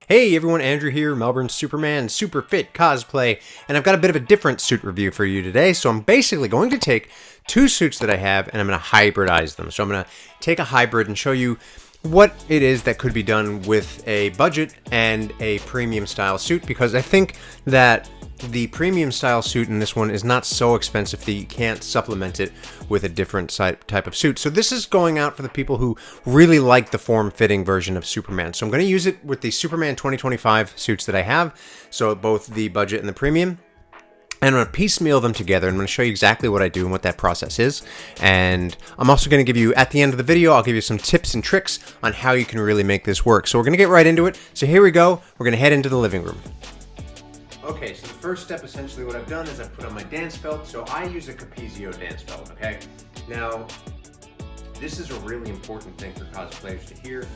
Hey everyone, Andrew here, Melbourne Superman, Super Fit Cosplay, and I've got a bit of a different suit review for you today. So I'm basically going to take two suits that I have and I'm going to hybridize them. So I'm going to take a hybrid and show you what it is that could be done with a budget and a premium style suit, because I think that the premium style suit in this one is not so expensive that you can't supplement it with a different type of suit. So this is going out for the people who really like the form-fitting version of Superman. So I'm going to use it with the Superman 2025 suits that I have, so both the budget and the premium. And I'm going to piecemeal them together. I'm going to show you exactly what I do and what that process is. And I'm also going to give you, at the end of the video, I'll give you some tips and tricks on how you can really make this work. So we're going to get right into it. So here we go. We're going to head into the living room. Okay, so the first step, essentially what I've done is I've put on my dance belt. So I use a Capezio dance belt, okay? Now, this is a really important thing for cosplayers to hear.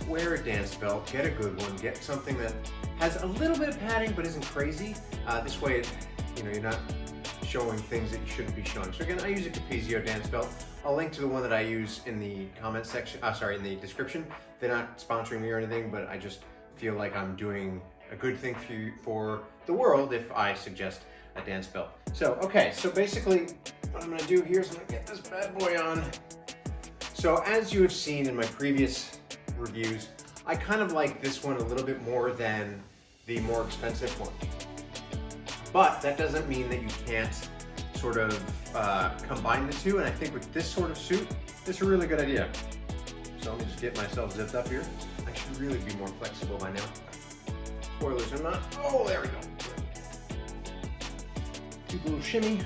Wear a dance belt, get a good one, get something that has a little bit of padding but isn't crazy. This way, you're not showing things that you shouldn't be showing. So again, I use a Capezio dance belt. I'll link to the one that I use in the comment section, in the description. They're not sponsoring me or anything, but I just feel like I'm doing a good thing for the world if I suggest a dance belt. So, okay, so basically what I'm gonna do here is I'm gonna get this bad boy on. So as you have seen in my previous reviews, I kind of like this one a little bit more than the more expensive one. But that doesn't mean that you can't sort of combine the two, and I think with this sort of suit, it's a really good idea. So let me just get myself zipped up here. I should really be more flexible by now. Spoilers or not. Oh, there we go. Do a little shimmy.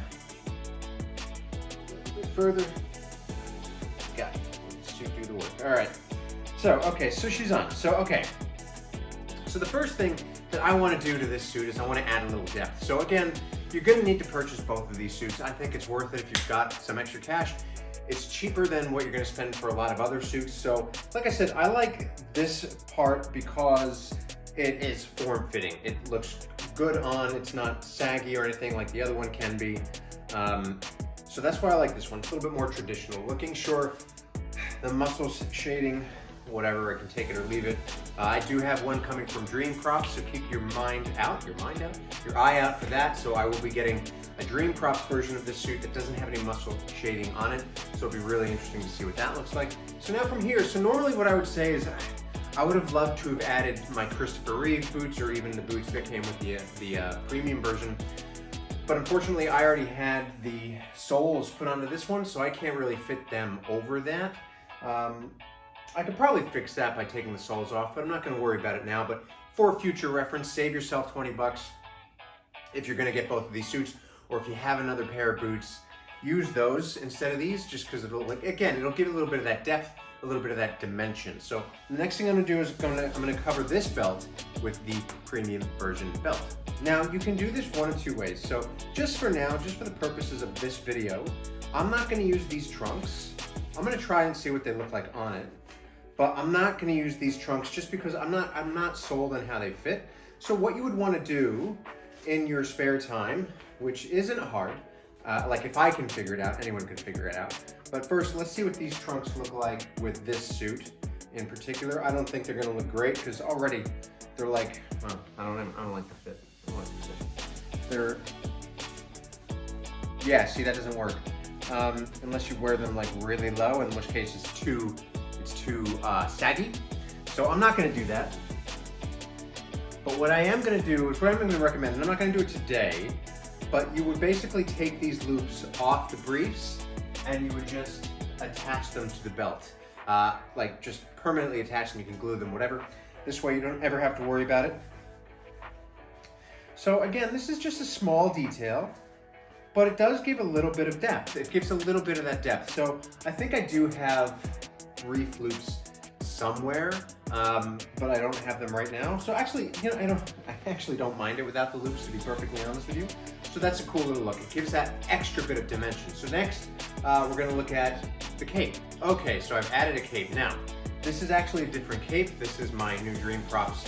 A bit further. Got it. Let's do the work. All right. So, okay, so she's on. So, okay. So the first thing that I want to do to this suit is I want to add a little depth. So again, you're going to need to purchase both of these suits. I think it's worth it if you've got some extra cash. It's cheaper than what you're going to spend for a lot of other suits. So, like I said, I like this part because it is form-fitting. It looks good on, it's not saggy or anything like the other one can be. So that's why I like this one. It's a little bit more traditional looking. Sure, the muscle shading, whatever, I can take it or leave it. I do have one coming from Dream Props, so keep your eye out for that. So I will be getting a Dream Props version of this suit that doesn't have any muscle shading on it. So it'll be really interesting to see what that looks like. So now from here, so normally what I would say is I would have loved to have added my Christopher Reeve boots or even the boots that came with the premium version. But unfortunately, I already had the soles put onto this one, so I can't really fit them over that. I could probably fix that by taking the soles off, but I'm not going to worry about it now. But for future reference, save yourself 20 bucks if you're going to get both of these suits, or if you have another pair of boots, use those instead of these, just because it'll, it'll give a little bit of that depth, a little bit of that dimension. So the next thing I'm going to do is I'm going to cover this belt with the premium version belt. Now you can do this one of two ways. So just for now, just for the purposes of this video, I'm not going to use these trunks. I'm going to try and see what they look like on it, but I'm not going to use these trunks just because I'm not sold on how they fit. So what you would want to do in your spare time, which isn't hard, like if I can figure it out, anyone can figure it out. But first, let's see what these trunks look like with this suit in particular. I don't think they're going to look great because already they're like, well, I don't like the fit. I don't like the fit. They're, yeah, see, that doesn't work. Unless you wear them like really low, in which case it's too saggy. So I'm not going to do that. But what I am going to do is what I'm going to recommend, and I'm not going to do it today, but you would basically take these loops off the briefs and you would just attach them to the belt. Like just permanently attach them, you can glue them, whatever. This way you don't ever have to worry about it. So again, this is just a small detail, but it does give a little bit of depth. It gives a little bit of that depth. So I think I do have reef loops somewhere, but I don't have them right now. So actually, I actually don't mind it without the loops, to be perfectly honest with you. So that's a cool little look. It gives that extra bit of dimension. So next, we're gonna look at the cape. Okay, so I've added a cape. Now, this is actually a different cape. This is my new Dream Props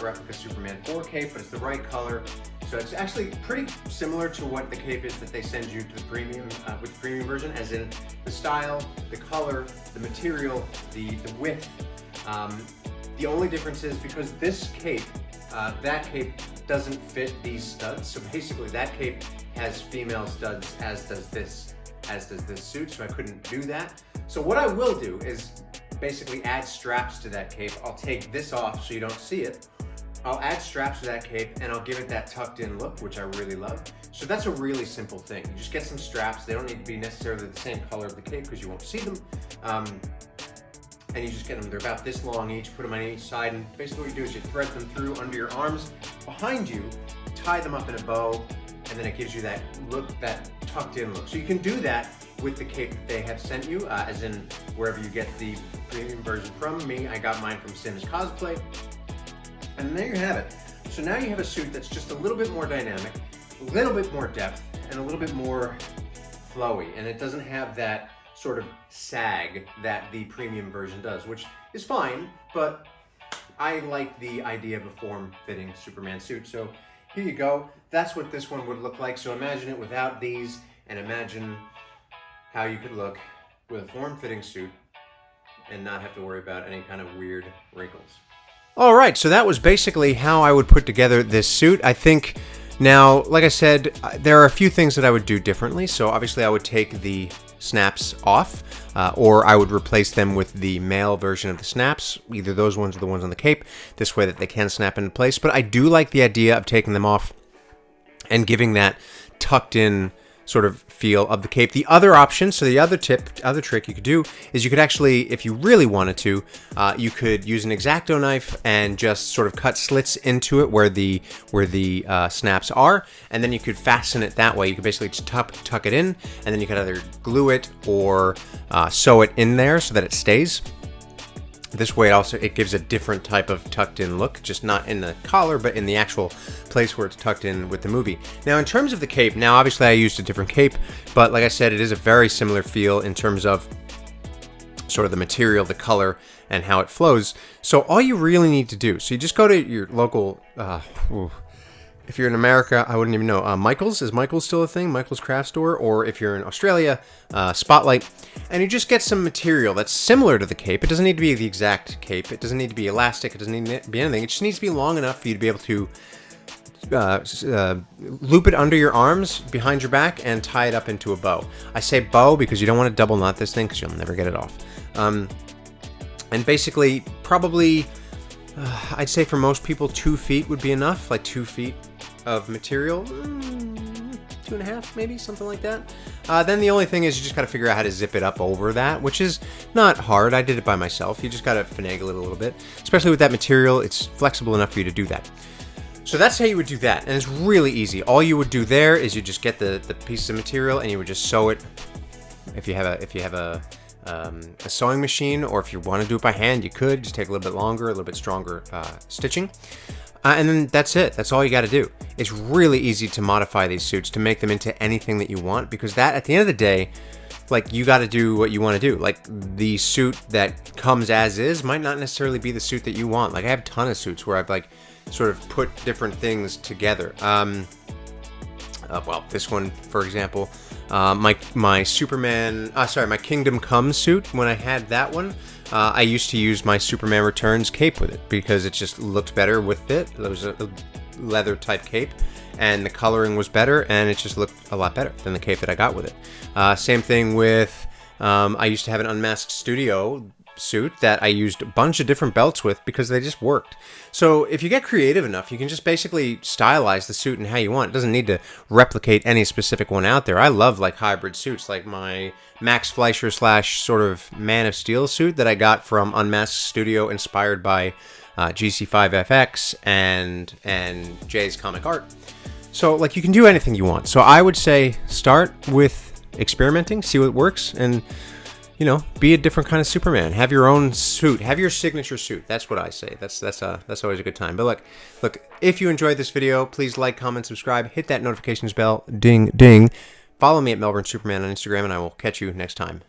replica Superman 4 cape, but it's the right color. So it's actually pretty similar to what the cape is that they send you to the premium, with the premium version, as in the style, the color, the material, the width. The only difference is because this cape, that cape doesn't fit these studs. So basically that cape has female studs, as does this suit, so I couldn't do that. So what I will do is basically add straps to that cape. I'll take this off so you don't see it. I'll add straps to that cape and I'll give it that tucked in look, which I really love. So that's a really simple thing. You just get some straps. They don't need to be necessarily the same color of the cape because you won't see them. And you just get them, they're about this long each, put them on each side, and basically what you do is you thread them through under your arms, behind you, tie them up in a bow, and then it gives you that look, that tucked in look. So you can do that with the cape that they have sent you, as in wherever you get the premium version from. Me, I got mine from Sims Cosplay. And there you have it. So now you have a suit that's just a little bit more dynamic, a little bit more depth, and a little bit more flowy. And it doesn't have that sort of sag that the premium version does, which is fine, but I like the idea of a form-fitting Superman suit. So here you go. That's what this one would look like. So imagine it without these, and imagine how you could look with a form-fitting suit and not have to worry about any kind of weird wrinkles. All right, so that was basically how I would put together this suit. I think now, like I said, there are a few things that I would do differently. So obviously I would take the snaps off, or I would replace them with the male version of the snaps, either those ones or the ones on the cape, this way that they can snap into place. But I do like the idea of taking them off and giving that tucked in sort of feel of the cape. The other option, so the other trick you could do is you could actually, if you really wanted to, you could use an X-Acto knife and just sort of cut slits into it where the snaps are, and then you could fasten it that way. You could basically just tuck it in, and then you could either glue it or sew it in there so that it stays. This way it gives a different type of tucked in look, just not in the collar, but in the actual place where it's tucked in with the movie. Now in terms of the cape, now obviously I used a different cape, but like I said, it is a very similar feel in terms of sort of the material, the color, and how it flows. So all you really need to do, so you just go to your local, if you're in America, I wouldn't even know. Michael's, is Michael's still a thing? Michael's Craft Store? Or if you're in Australia, Spotlight. And you just get some material that's similar to the cape. It doesn't need to be the exact cape. It doesn't need to be elastic. It doesn't need to be anything. It just needs to be long enough for you to be able to loop it under your arms, behind your back, and tie it up into a bow. I say bow because you don't want to double knot this thing because you'll never get it off. And basically, probably, I'd say for most people, 2 feet would be enough. Like 2 feet of material, 2.5 maybe, something like that. Then the only thing is you just got to figure out how to zip it up over that, which is not hard. I did it by myself. You just got to finagle it a little bit, especially with that material. It's flexible enough for you to do that. So that's how you would do that, and it's really easy. All you would do there is you just get the piece of material and you would just sew it. If you have a sewing machine, or if you want to do it by hand, you could just take a little bit longer, a little bit stronger stitching. And then that's it. That's all you got to do. It's really easy to modify these suits to make them into anything that you want, because that, at the end of the day, like, you got to do what you want to do. Like, the suit that comes as is might not necessarily be the suit that you want. Like, I have a ton of suits where I've, like, sort of put different things together. Well, this one, for example, my Superman, my Kingdom Come suit, when I had that one, I used to use my Superman Returns cape with it because it just looked better with it. It was a leather type cape, and the coloring was better, and it just looked a lot better than the cape that I got with it. Same thing with, I used to have an Unmasked Studio suit that I used a bunch of different belts with because they just worked. So if you get creative enough, you can just basically stylize the suit in how you want. It doesn't need to replicate any specific one out there. I love like hybrid suits, like my Max Fleischer / sort of Man of Steel suit that I got from Unmasked Studio, inspired by GC5FX and Jay's comic art. So like, you can do anything you want. So I would say start with experimenting, see what works, and you know, be a different kind of Superman. Have your own suit. Have your signature suit. That's what I say. That's always a good time. But look, if you enjoyed this video, please like, comment, subscribe, hit that notifications bell, ding, ding. Follow me at Melbourne Superman on Instagram, and I will catch you next time.